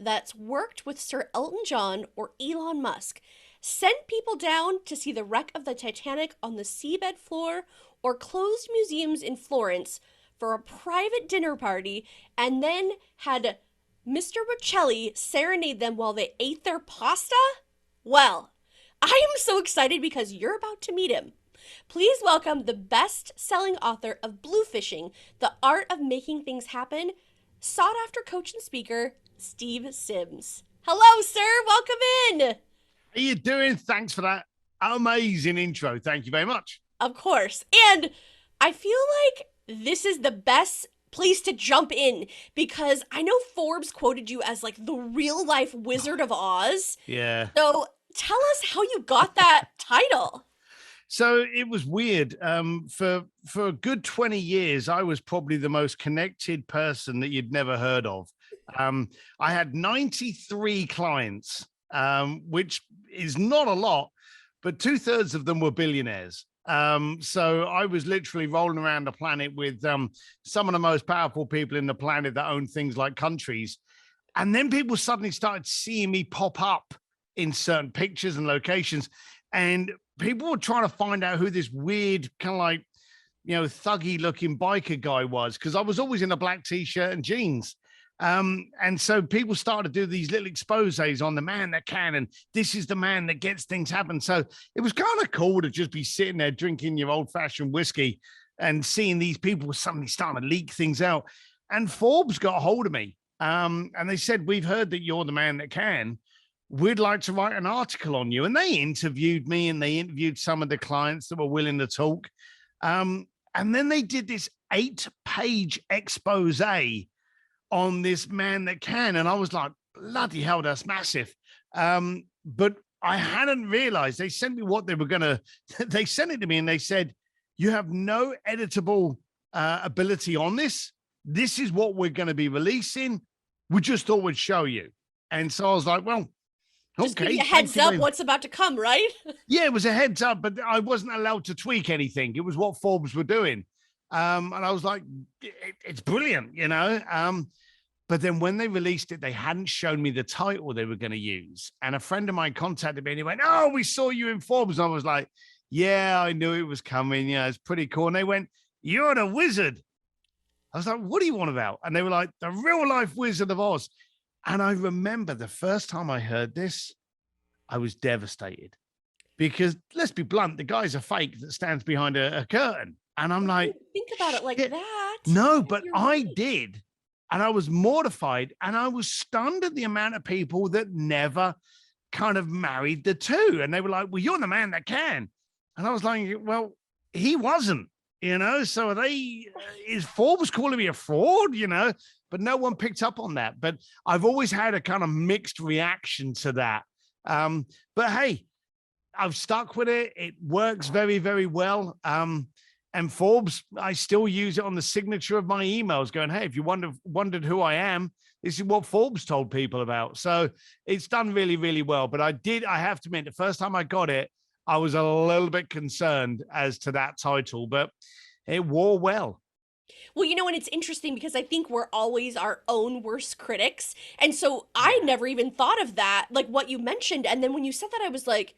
that's worked with Sir Elton John or Elon Musk sent people down to see the wreck of the Titanic on the seabed floor or closed museums in Florence for a private dinner party and then had Mr. Bocelli serenade them while they ate their pasta? Well, I am so excited because you're about to meet him. Please welcome the best-selling author of Bluefishing, The Art of Making Things Happen, sought-after coach and speaker, Steve Sims. Hello, sir. Welcome in. How you doing? Thanks for that amazing intro. Thank you very much. Of course. And I feel like this is the best place to jump in because I know Forbes quoted you as like the real life Wizard of Oz. Yeah. So tell us how you got that title. So it was weird. For a good 20 years, I was probably the most connected person that you'd never heard of. I had 93 clients, which is not a lot, but 2/3 of them were billionaires. So I was literally rolling around the planet with some of the most powerful people in the planet that own things like countries. And then people suddenly started seeing me pop up in certain pictures and locations. And people were trying to find out who this weird kind of like, thuggy looking biker guy was, because I was always in a black t-shirt and jeans. And so people started to do these little exposés on the man that can, and this is the man that gets things happen. So it was kind of cool to just be sitting there drinking your old fashioned whiskey and seeing these people suddenly starting to leak things out. And Forbes got a hold of me. And they said, we've heard that you're the man that can. We'd like to write an article on you. And they interviewed me and they interviewed some of the clients that were willing to talk. And then they did this 8-page expose on this man that can. And I was like, bloody hell, that's massive. But I hadn't realized they sent me what they were going to, they sent it to me and they said, you have no editable ability on this. This is what we're going to be releasing. We just thought we'd show you. And so I was like, well, just okay. give you a heads up what's about to come, right? Yeah, it was a heads up, but I wasn't allowed to tweak anything. It was what Forbes were doing. And I was like, it's brilliant, But then when they released it, they hadn't shown me the title they were going to use. And a friend of mine contacted me and he went, oh, we saw you in Forbes. And I was like, yeah, I knew it was coming. Yeah, it's pretty cool. And they went, you're the wizard. I was like, what do you want about? And they were like, the real life Wizard of Oz. And I remember the first time I heard this, I was devastated because let's be blunt, the guy's a fake that stands behind a curtain. And I'm like, think about it like that. No, but I right. did. And I was mortified and I was stunned at the amount of people that never kind of married the two. And they were like, well, you're the man that can. And I was like, well, he wasn't, so are they, is Forbes calling me a fraud, but no one picked up on that. But I've always had a kind of mixed reaction to that. But hey, I've stuck with it. It works very, very well. And Forbes, I still use it on the signature of my emails going, hey, if you wondered who I am, this is what Forbes told people about. So it's done really, really well. But I have to admit, the first time I got it, I was a little bit concerned as to that title, but it wore well. Well, and it's interesting because I think we're always our own worst critics. And so I never even thought of that, like what you mentioned. And then when you said that, I was like,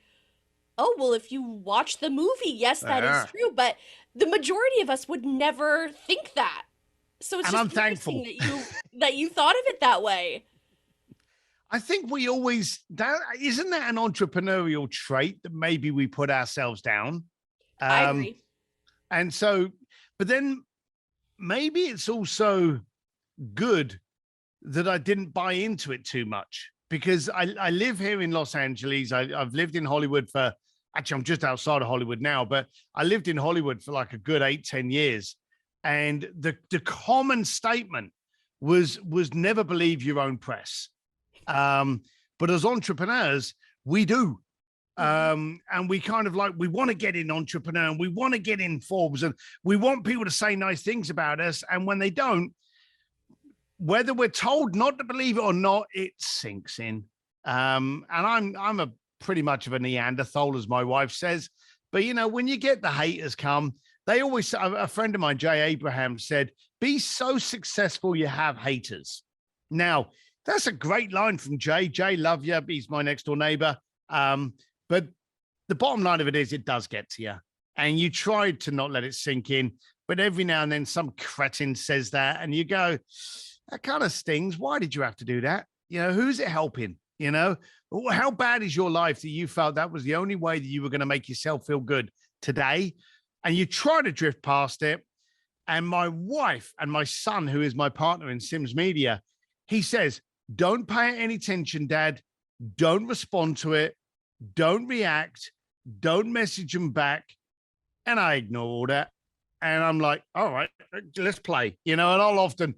oh, well, if you watch the movie, yes, that is true. But the majority of us would never think that. So it's and just I'm thankful that you thought of it that way. I think we always, isn't that an entrepreneurial trait that maybe we put ourselves down? I agree. And so, but then maybe it's also good that I didn't buy into it too much because I live here in Los Angeles. I've lived in Hollywood actually, I'm just outside of Hollywood now, but I lived in Hollywood for like a good 8-10 years. And the common statement was never believe your own press. But as entrepreneurs, we do. And we kind of like, we want to get in entrepreneur and we want to get in Forbes and we want people to say nice things about us. And when they don't, whether we're told not to believe it or not, it sinks in. And I'm a pretty much of a Neanderthal, as my wife says. But, when you get the haters come, they always, a friend of mine, Jay Abraham, said, be so successful you have haters. Now, That's a great line from Jay. Jay, love you. He's my next door neighbor. But the bottom line of it is it does get to you. And you tried to not let it sink in. But every now and then some cretin says that and you go, that kind of stings. Why did you have to do that? Who's it helping? How bad is your life that you felt that was the only way that you were going to make yourself feel good today? And you try to drift past it. And my wife and my son, who is my partner in Sims Media, he says, don't pay any attention, Dad. Don't respond to it. Don't react. Don't message them back. And I ignore all that. And I'm like, all right, let's play, and I'll often,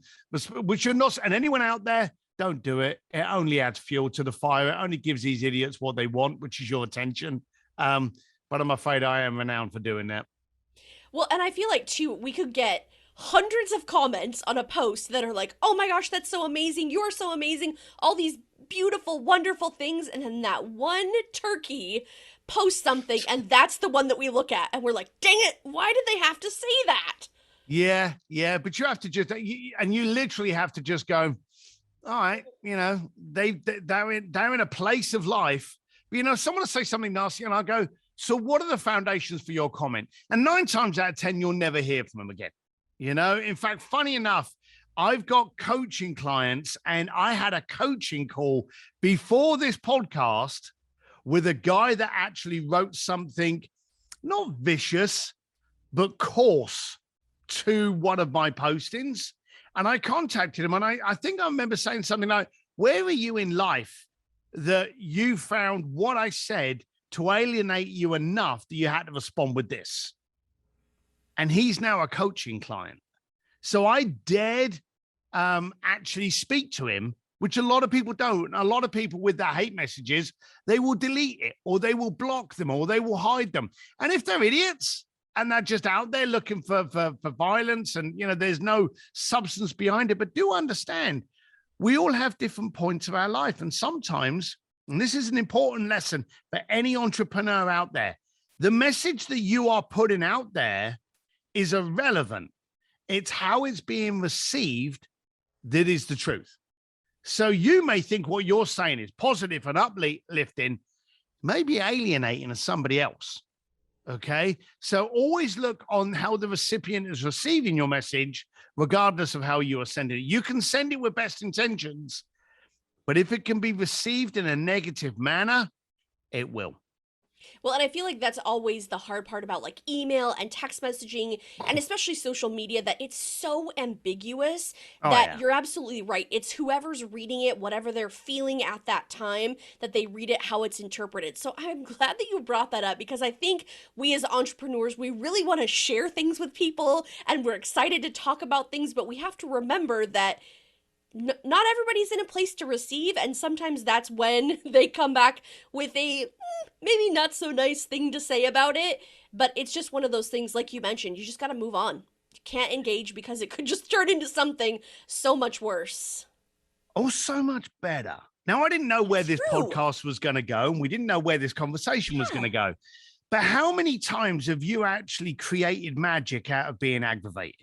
which you're not, and anyone out there, don't do it. It only adds fuel to the fire. It only gives these idiots what they want, which is your attention. But I'm afraid I am renowned for doing that. Well, and I feel like, too, we could get hundreds of comments on a post that are like, oh my gosh, that's so amazing. You're so amazing. All these beautiful, wonderful things. And then that one turkey posts something, and that's the one that we look at. And we're like, dang it, why did they have to say that? Yeah. But you have to just, and you literally have to just go, all right, they're in a place of life. But, someone will say something nasty, and I'll go, so what are the foundations for your comment? And 9 times out of 10, you'll never hear from them again. In fact, funny enough, I've got coaching clients, and I had a coaching call before this podcast with a guy that actually wrote something not vicious, but coarse to one of my postings. And I contacted him, and I think I remember saying something like, where are you in life that you found what I said to alienate you enough that you had to respond with this? And he's now a coaching client. So I dared actually speak to him, which a lot of people don't. A lot of people with their hate messages, they will delete it, or they will block them, or they will hide them. And if they're idiots and they're just out there looking for violence and, there's no substance behind it, but do understand, we all have different points of our life. And sometimes, and this is an important lesson for any entrepreneur out there, the message that you are putting out there is irrelevant. It's how it's being received that is the truth. So you may think what you're saying is positive and uplifting, maybe alienating to somebody else. Okay. So always look on how the recipient is receiving your message, regardless of how you are sending it. You can send it with best intentions, but if it can be received in a negative manner, it will. Well, and I feel like that's always the hard part about like email and text messaging and especially social media, that it's so ambiguous that you're absolutely right. It's whoever's reading it, whatever they're feeling at that time, that they read it how it's interpreted. So I'm glad that you brought that up, because I think we as entrepreneurs, we really want to share things with people and we're excited to talk about things, but we have to remember that not everybody's in a place to receive, and sometimes that's when they come back with a maybe not so nice thing to say about it. But it's just one of those things, like you mentioned, you just got to move on. You can't engage because it could just turn into something so much worse. Oh, so much better. Now, I didn't know where this podcast was going to go, and we didn't know where this conversation was going to go. But how many times have you actually created magic out of being aggravated?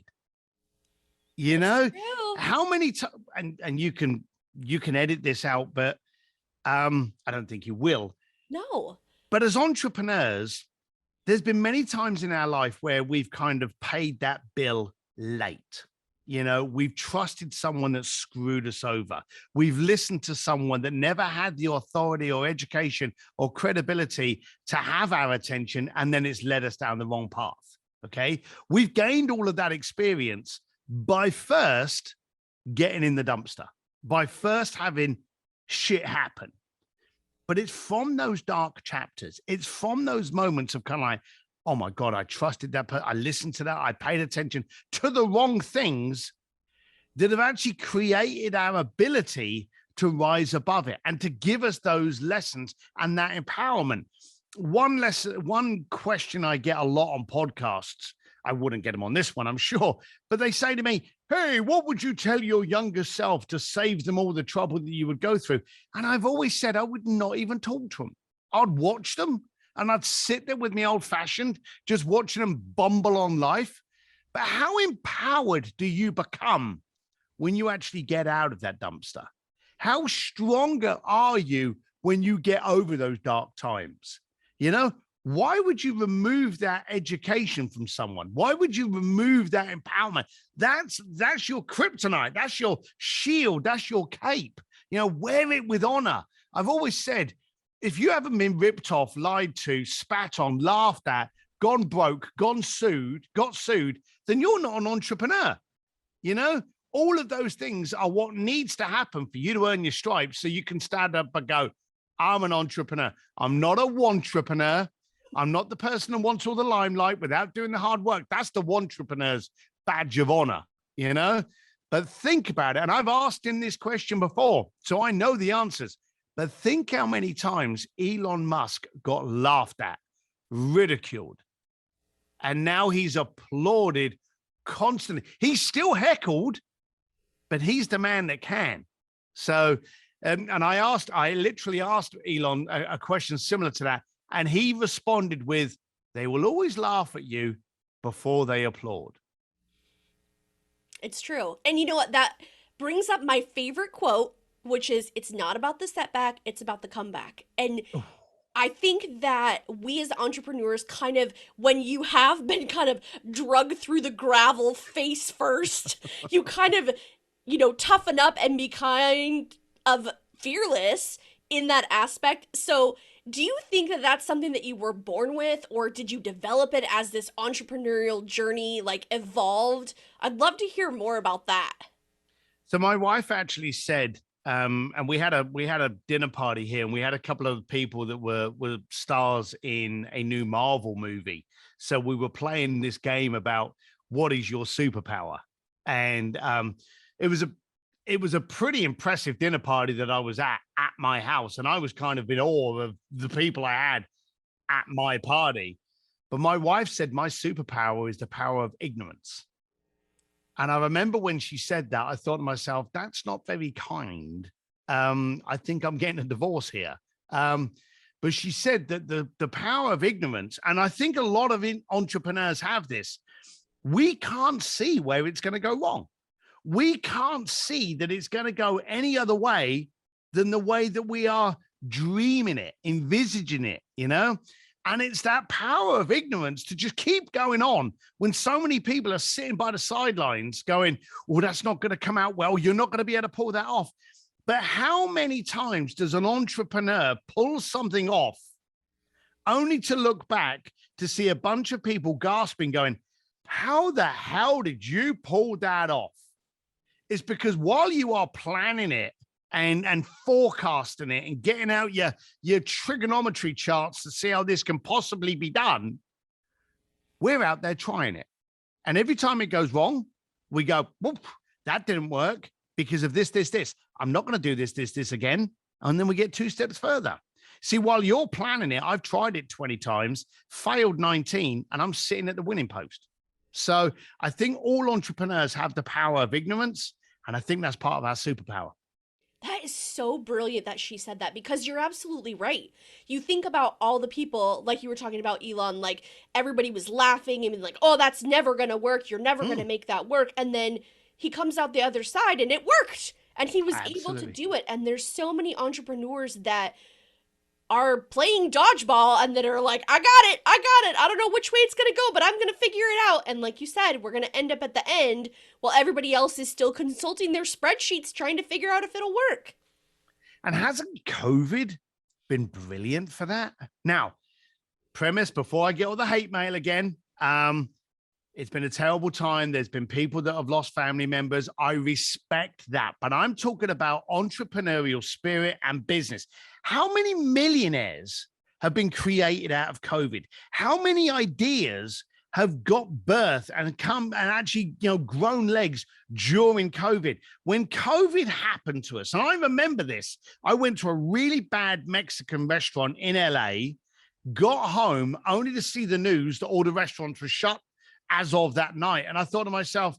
How many times, and you can edit this out, but I don't think you will. No. But as entrepreneurs, there's been many times in our life where we've kind of paid that bill late. We've trusted someone that screwed us over. We've listened to someone that never had the authority or education or credibility to have our attention, and then it's led us down the wrong path. Okay. We've gained all of that experience by first getting in the dumpster, by first having shit happen. But it's from those dark chapters. It's from those moments of kind of like, oh my God, I trusted that person. I listened to that. I paid attention to the wrong things that have actually created our ability to rise above it and to give us those lessons and that empowerment. One question I get a lot on podcasts, I wouldn't get them on this one, I'm sure, but they say to me, hey, what would you tell your younger self to save them all the trouble that you would go through? And I've always said I would not even talk to them. I'd watch them and I'd sit there with me old fashioned, just watching them bumble on life. But how empowered do you become when you actually get out of that dumpster? How stronger are you when you get over those dark times? You know, why would you remove that education from someone? Why would you remove that empowerment? That's your kryptonite. That's your shield. That's your cape. You know, wear it with honor. I've always said, if you haven't been ripped off, lied to, spat on, laughed at, gone broke, got sued, then you're not an entrepreneur. You know, all of those things are what needs to happen for you to earn your stripes so you can stand up and go, I'm an entrepreneur. I'm not a wantrepreneur. I'm not the person who wants all the limelight without doing the hard work. That's the wantrepreneurs badge of honor, you know? But think about it. And I've asked him this question before, so I know the answers. But think how many times Elon Musk got laughed at, ridiculed, and now he's applauded constantly. He's still heckled, but he's the man that can. So, and I literally asked Elon a question similar to that, and he responded with, they will always laugh at you before they applaud. It's true. And you know what? That brings up my favorite quote, which is, it's not about the setback, it's about the comeback. And I think that we as entrepreneurs kind of, when you have been kind of drug through the gravel face first, you kind of, you know, toughen up and be kind of fearless in that aspect. So do you think that that's something that you were born with, or did you develop it as this entrepreneurial journey like evolved? I'd love to hear more about that. So my wife actually said, and we had a dinner party here, and we had a couple of people that were stars in a new Marvel movie. So we were playing this game about what is your superpower, and it was a pretty impressive dinner party that I was at my house, and I was kind of in awe of the people I had at my party. But my wife said my superpower is the power of ignorance. And I remember when she said that, I thought to myself, that's not very kind. I think I'm getting a divorce here. But she said that the power of ignorance, and I think a lot of entrepreneurs have this, we can't see where it's going to go wrong. We can't see that it's going to go any other way than the way that we are dreaming it, envisaging it, you know? And it's that power of ignorance to just keep going on when so many people are sitting by the sidelines going, well, that's not going to come out well. You're not going to be able to pull that off. But how many times does an entrepreneur pull something off only to look back to see a bunch of people gasping, going, how the hell did you pull that off? It's because while you are planning it and forecasting it and getting out your trigonometry charts to see how this can possibly be done, we're out there trying it. And every time it goes wrong, we go, whoop, that didn't work because of this. I'm not going to do this again. And then we get 2 steps further. See, while you're planning it, I've tried it 20 times, failed 19, and I'm sitting at the winning post. So I think all entrepreneurs have the power of ignorance. And I think that's part of our superpower. That is so brilliant that she said that, because you're absolutely right. You think about all the people, like you were talking about Elon, like everybody was laughing and like, oh, that's never going to work. You're never going to make that work. And then he comes out the other side and it worked. And he was able to do it. And there's so many entrepreneurs that are playing dodgeball and that are like, I got it. I don't know which way it's going to go, but I'm going to figure it out. And like you said, we're going to end up at the end while everybody else is still consulting their spreadsheets trying to figure out if it'll work. And hasn't COVID been brilliant for that? Now, premise, before I get all the hate mail again, it's been a terrible time. There's been people that have lost family members. I respect that. But I'm talking about entrepreneurial spirit and business. How many millionaires have been created out of COVID? How many ideas have got birth and come and actually, grown legs during COVID? When COVID happened to us, and I remember this, I went to a really bad Mexican restaurant in LA, got home only to see the news that all the restaurants were shut as of that night. And I thought to myself,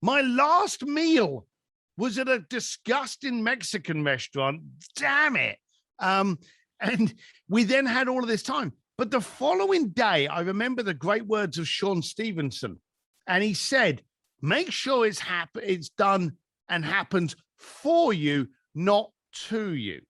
my last meal was at a disgusting Mexican restaurant. Damn it. And we then had all of this time. But the following day, I remember the great words of Sean Stevenson. And he said, make sure it's done and happens for you, not to you.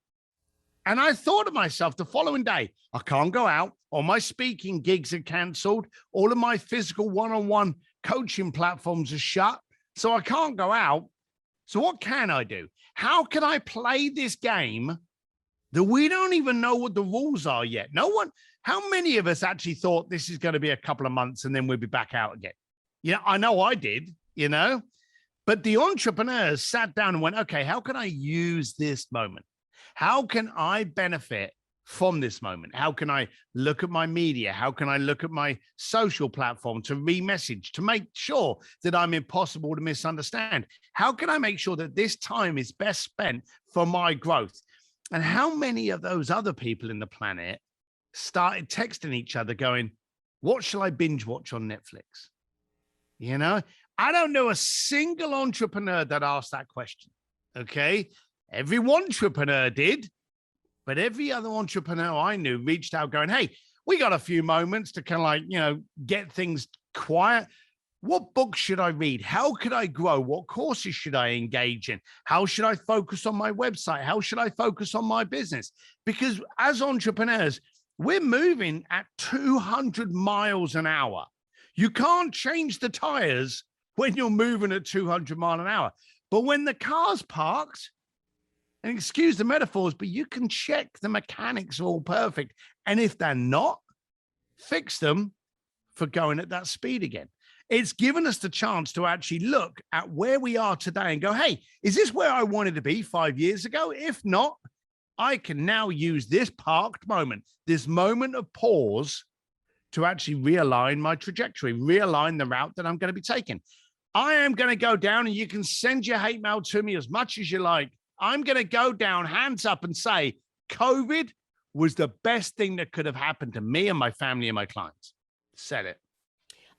And I thought to myself the following day, I can't go out. All my speaking gigs are canceled. All of my physical one-on-one coaching platforms are shut. So I can't go out. So what can I do? How can I play this game that we don't even know what the rules are yet? No one, how many of us actually thought this is going to be a couple of months and then we'll be back out again? Yeah, I know I did, but the entrepreneurs sat down and went, okay, how can I use this moment? How can I benefit from this moment? How can I look at my media? How can I look at my social platform to re-message, to make sure that I'm impossible to misunderstand? How can I make sure that this time is best spent for my growth? And how many of those other people in the planet started texting each other going, what shall I binge watch on Netflix? I don't know a single entrepreneur that asked that question. Okay. Every entrepreneur did, but every other entrepreneur I knew reached out going, hey, we got a few moments to kind of get things quiet. What books should I read? How could I grow? What courses should I engage in? How should I focus on my website? How should I focus on my business? Because as entrepreneurs, we're moving at 200 miles an hour. You can't change the tires when you're moving at 200 miles an hour. But when the car's parked, and excuse the metaphors, but you can check the mechanics are all perfect. And if they're not, fix them for going at that speed again. It's given us the chance to actually look at where we are today and go, hey, is this where I wanted to be 5 years ago? If not, I can now use this parked moment, this moment of pause to actually realign my trajectory, realign the route that I'm going to be taking. I am going to go down, and you can send your hate mail to me as much as you like. I'm going to go down, hands up, and say COVID was the best thing that could have happened to me and my family and my clients. Said it.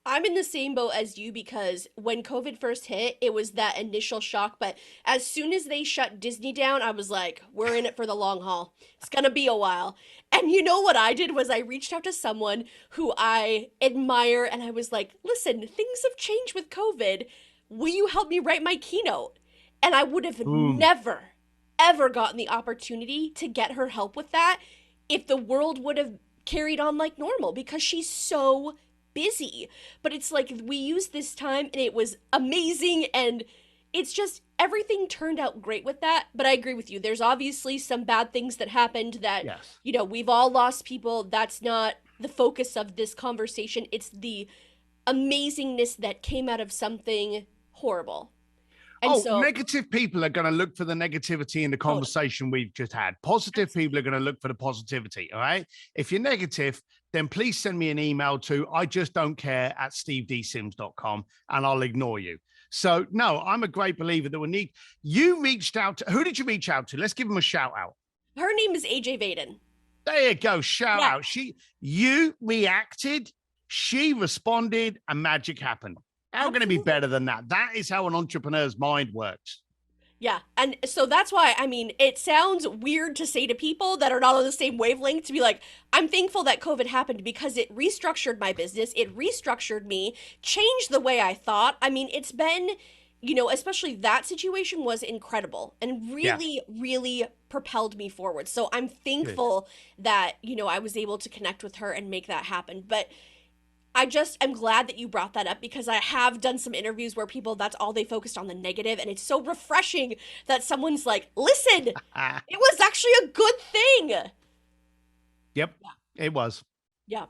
I'm in the same boat as you because when COVID first hit, it was that initial shock. But as soon as they shut Disney down, I was like, we're in it for the long haul. It's going to be a while. And you know what I did was I reached out to someone who I admire and I was like, listen, things have changed with COVID. Will you help me write my keynote? And I would have never, ever gotten the opportunity to get her help with that if the world would have carried on like normal because she's so busy. But it's like we used this time and it was amazing, and it's just everything turned out great with that. But I agree with you. There's obviously some bad things that happened that, yes, we've all lost people. That's not the focus of this conversation. It's the amazingness that came out of something horrible. And so negative people are going to look for the negativity in the conversation we've just had. Positive people are going to look for the positivity. All right. If you're negative, then please send me an email to ijustdon'tcare@stevedsims.com and I'll ignore you. So, no, I'm a great believer that you reached out to, who did you reach out to? Let's give them a shout out. Her name is AJ Vaden. There you go. Shout out. You reacted, she responded, and magic happened. How can it be better than that? That is how an entrepreneur's mind works. Yeah. And so that's why, it sounds weird to say to people that are not on the same wavelength to be like, I'm thankful that COVID happened because it restructured my business. It restructured me, changed the way I thought. It's been, especially that situation was incredible and really, really propelled me forward. So I'm thankful that, I was able to connect with her and make that happen. But I'm glad that you brought that up because I have done some interviews where that's all they focused on, the negative, and it's so refreshing that someone's like, listen, it was actually a good thing. Yep, it was. Yeah.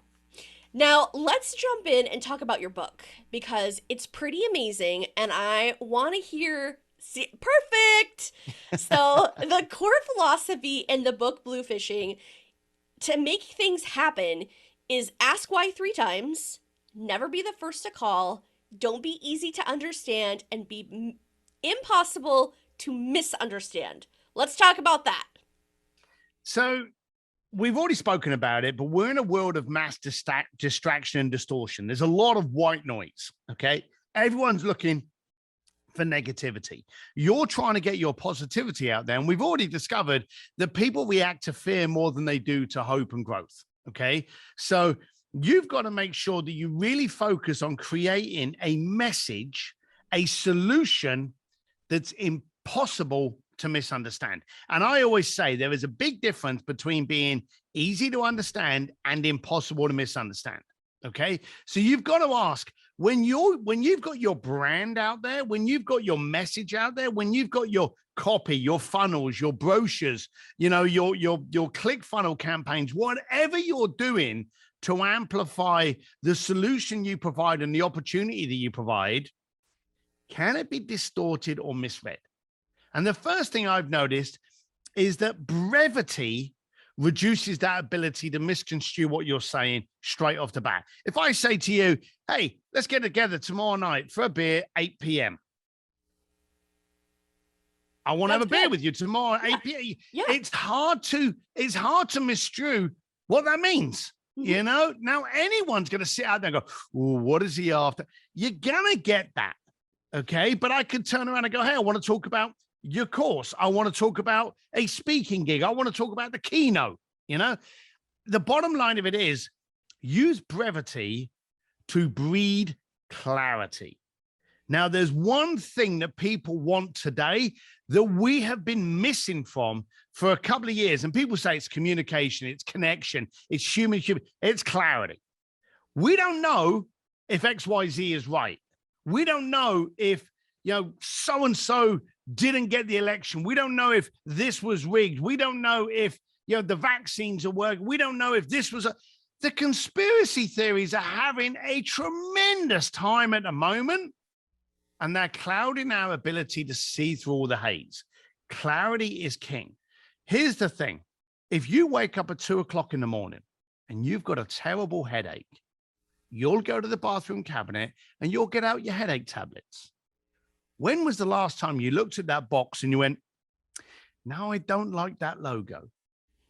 Now, let's jump in and talk about your book because it's pretty amazing and I want to hear. Perfect. So the core philosophy in the book Bluefishing to make things happen is ask why 3 times, never be the first to call, don't be easy to understand, and be impossible to misunderstand. Let's talk about that. So we've already spoken about it, but we're in a world of mass distraction and distortion. There's a lot of white noise, okay? Everyone's looking for negativity. You're trying to get your positivity out there, and we've already discovered that people react to fear more than they do to hope and growth. Okay, so you've got to make sure that you really focus on creating a message, a solution that's impossible to misunderstand. And I always say there is a big difference between being easy to understand and impossible to misunderstand. Okay. So you've got to ask when you've got your brand out there, when you've got your message out there, when you've got your copy, your funnels, your brochures, your click funnel campaigns, whatever you're doing to amplify the solution you provide and the opportunity that you provide, can it be distorted or misread? And the first thing I've noticed is that brevity reduces that ability to misconstrue what you're saying straight off the bat. If I say to you, hey, let's get together tomorrow night for a beer, 8 p.m. I want to have a beer with you tomorrow at 8 p.m. Yeah. It's hard to misconstrue what that means. Mm-hmm. Now anyone's going to sit out there and go, what is he after? You're going to get that. Okay. But I could turn around and go, hey, I want to talk about your course. I want to talk about a speaking gig. I want to talk about the keynote. The bottom line of it is use brevity to breed clarity. Now, there's one thing that people want today that we have been missing from for a couple of years. And people say it's communication, it's connection, it's human, it's clarity. We don't know if XYZ is right. We don't know if, so-and-so didn't get the election. We don't know if this was rigged. We don't know if, the vaccines are working. We don't know if this was the conspiracy theories are having a tremendous time at the moment. And they're clouding our ability to see through all the haze. Clarity is king. Here's the thing. If you wake up at 2:00 in the morning and you've got a terrible headache, you'll go to the bathroom cabinet and you'll get out your headache tablets. When was the last time you looked at that box and you went, no, I don't like that logo.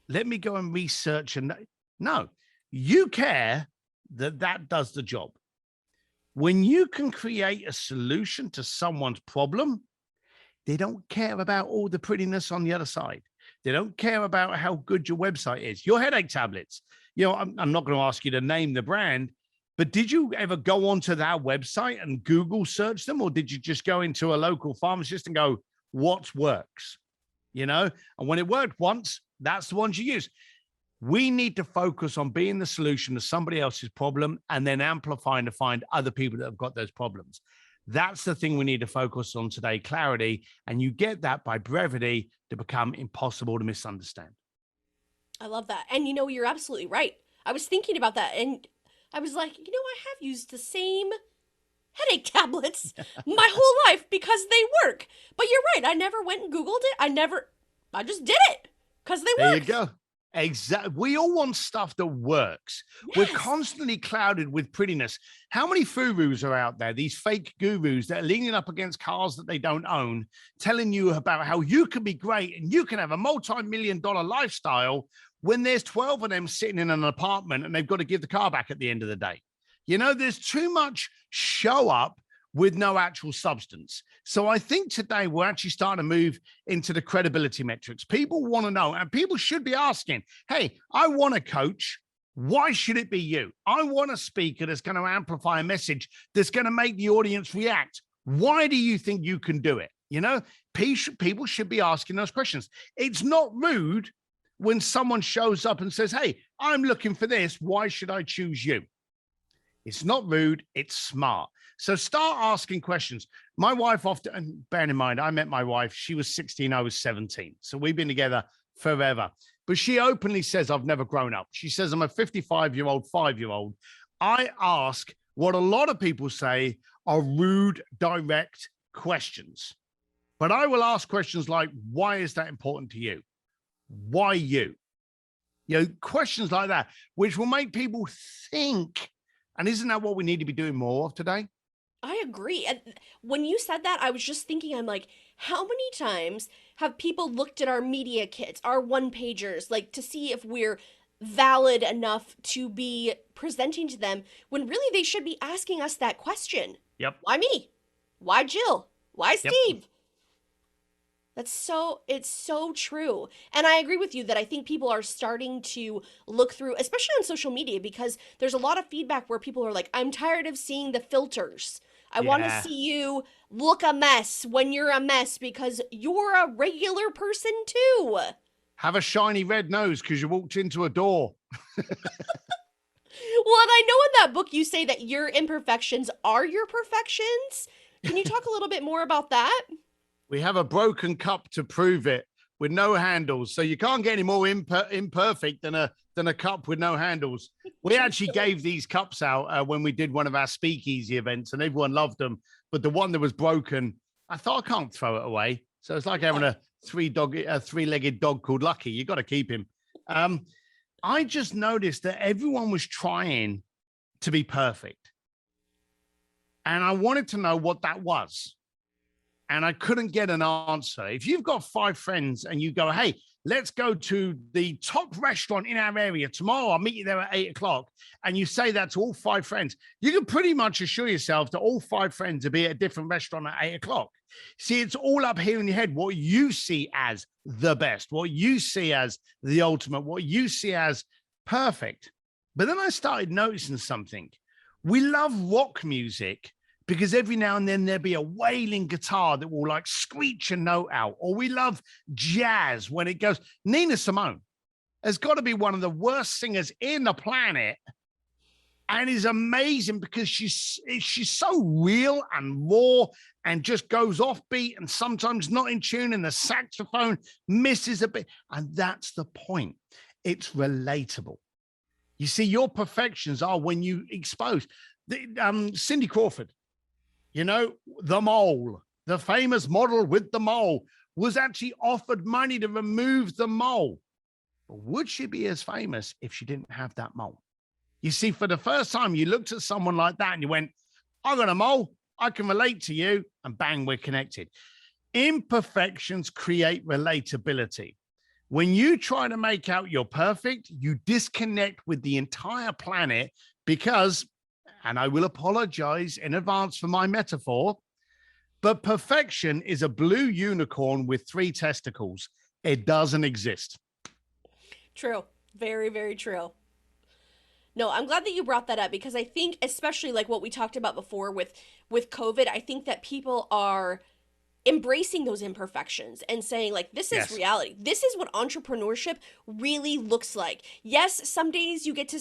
Let me go and research. And no, you care that does the job. When you can create a solution to someone's problem, they don't care about all the prettiness on the other side. They don't care about how good your website is. Your headache tablets, I'm not going to ask you to name the brand, but did you ever go onto that website and Google search them? Or did you just go into a local pharmacist and go, what works? And when it worked once, that's the ones you use. We need to focus on being the solution to somebody else's problem and then amplifying to find other people that have got those problems. That's the thing we need to focus on today, clarity. And you get that by brevity to become impossible to misunderstand. I love that. And you're absolutely right. I was thinking about that and I was like, I have used the same headache tablets my whole life because they work. But you're right. I never went and Googled it. I just did it because they work. There you go. Exactly. We all want stuff that works. Yes. We're constantly clouded with prettiness. How many gurus are out there? These fake gurus that are leaning up against cars that they don't own, telling you about how you can be great and you can have a multi-million-dollar lifestyle when there's 12 of them sitting in an apartment and they've got to give the car back at the end of the day. There's too much show up with no actual substance. So I think today we're actually starting to move into the credibility metrics. People want to know, and people should be asking, hey, I want a coach. Why should it be you? I want a speaker that's going to amplify a message that's going to make the audience react. Why do you think you can do it? People should be asking those questions. It's not rude when someone shows up and says, hey, I'm looking for this. Why should I choose you? It's not rude. It's smart. So start asking questions. My wife often, and bearing in mind, I met my wife, she was 16, I was 17. So we've been together forever. But she openly says, I've never grown up. She says, I'm a 55-year-old, 5-year-old. I ask what a lot of people say are rude, direct questions. But I will ask questions like, why is that important to you? Why you? Questions like that, which will make people think. And isn't that what we need to be doing more of today? I agree. And when you said that, I was just thinking, I'm like, how many times have people looked at our media kits, our one-pagers, like to see if we're valid enough to be presenting to them when really they should be asking us that question? Yep. Why me? Why Jill? Why Steve? Yep. It's so true. And I agree with you that I think people are starting to look through, especially on social media, because there's a lot of feedback where people are like, I'm tired of seeing the filters. I want to Yeah. see you look a mess when you're a mess because you're a regular person too. Have a shiny red nose because you walked into a door. Well, and I know in that book you say that your imperfections are your perfections. Can you talk a little bit more about that? We have a broken cup to prove it with no handles. So you can't get any more imperfect than a cup with no handles. We actually gave these cups out when we did one of our speakeasy events, and everyone loved them. But the one that was broken, I thought I can't throw it away. So it's like having a three-legged dog called Lucky. You got to keep him. I just noticed that everyone was trying to be perfect, and I wanted to know what that was. And I couldn't get an answer. If you've got 5 friends and you go, hey, let's go to the top restaurant in our area tomorrow, I'll meet you there at 8:00. And you say that to all 5 friends, you can pretty much assure yourself that all 5 friends will be at a different restaurant at 8:00. See, it's all up here in your head, what you see as the best, what you see as the ultimate, what you see as perfect. But then I started noticing something. We love rock music because every now and then there'll be a wailing guitar that will like screech a note out. Or we love jazz when it goes. Nina Simone has got to be one of the worst singers in the planet, and is amazing because she's so real and raw and just goes offbeat and sometimes not in tune, and the saxophone misses a bit. And that's the point. It's relatable. You see, your perfections are when you expose Cindy Crawford. You know, the mole, the famous model with the mole, was actually offered money to remove the mole. But would she be as famous if she didn't have that mole? You see, for the first time, you looked at someone like that and you went, I got a mole, I can relate to you, and bang, we're connected. Imperfections create relatability. When you try to make out you're perfect, you disconnect with the entire planet because, and I will apologize in advance for my metaphor, but perfection is a blue unicorn with 3 testicles. It doesn't exist. True. Very, very true. No, I'm glad that you brought that up because I think, especially like what we talked about before with COVID, I think that people are embracing those imperfections and saying like this is Yes. reality. This is what entrepreneurship really looks like. Yes, some days you get to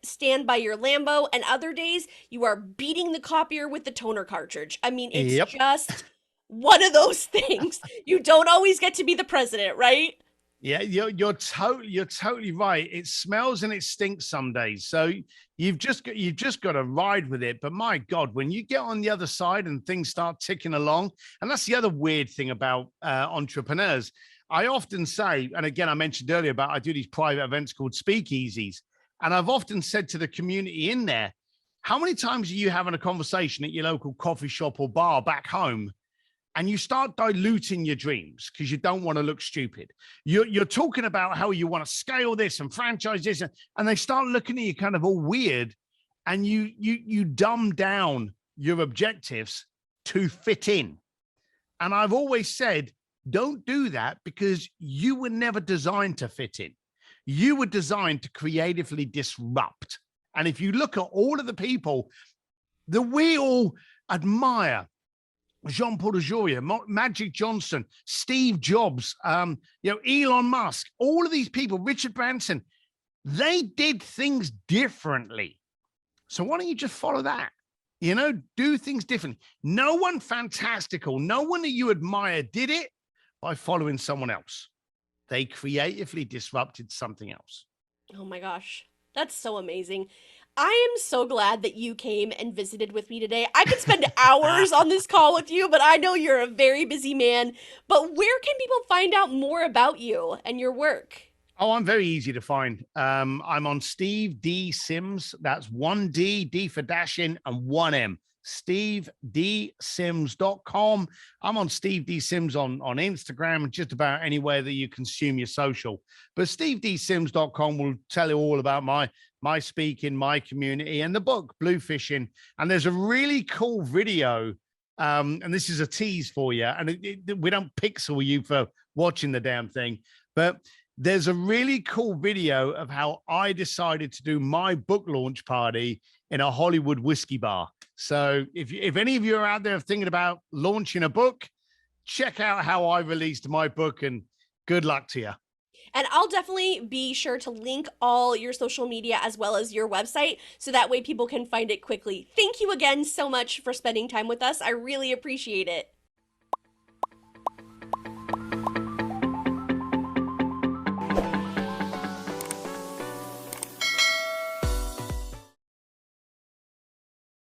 stand by your Lambo, and other days you are beating the copier with the toner cartridge. I mean, it's Yep. just one of those things. You don't always get to be the president, right? Yeah, you're totally right. It smells and it stinks some days. So you've just got to ride with it. But my God, when you get on the other side and things start ticking along, and that's the other weird thing about entrepreneurs. I often say, and again, I mentioned earlier about I do these private events called speakeasies, and I've often said to the community in there, how many times are you having a conversation at your local coffee shop or bar back home, and you start diluting your dreams because you don't want to look stupid? You're talking about how you want to scale this and franchise this, and they start looking at you kind of all weird, and you dumb down your objectives to fit in. And I've always said, don't do that, because you were never designed to fit in. You were designed to creatively disrupt. And if you look at all of the people that we all admire, Jean-Paul Ajoria, Magic Johnson, Steve Jobs, Elon Musk, all of these people, Richard Branson, they did things differently. So why don't you just follow that? Do things differently. No one fantastical, no one that you admire did it by following someone else. They creatively disrupted something else. Oh my gosh. That's so amazing. I am so glad that you came and visited with me today. I could spend hours on this call with you, but I know you're a very busy man. But where can people find out more about you and your work? Oh, I'm very easy to find. I'm on Steve D Sims. That's 1D, D for dashing, and 1M. SteveDSims.com. I'm on Steve D Sims on Instagram, just about anywhere that you consume your social. But SteveDSims.com will tell you all about my speaking, my community, and the book, Bluefishing. And there's a really cool video. And this is a tease for you. And we don't pixel you for watching the damn thing, but there's a really cool video of how I decided to do my book launch party in a Hollywood whiskey bar. So if any of you are out there thinking about launching a book, check out how I released my book, and good luck to you. And I'll definitely be sure to link all your social media as well as your website so that way people can find it quickly. Thank you again so much for spending time with us. I really appreciate it.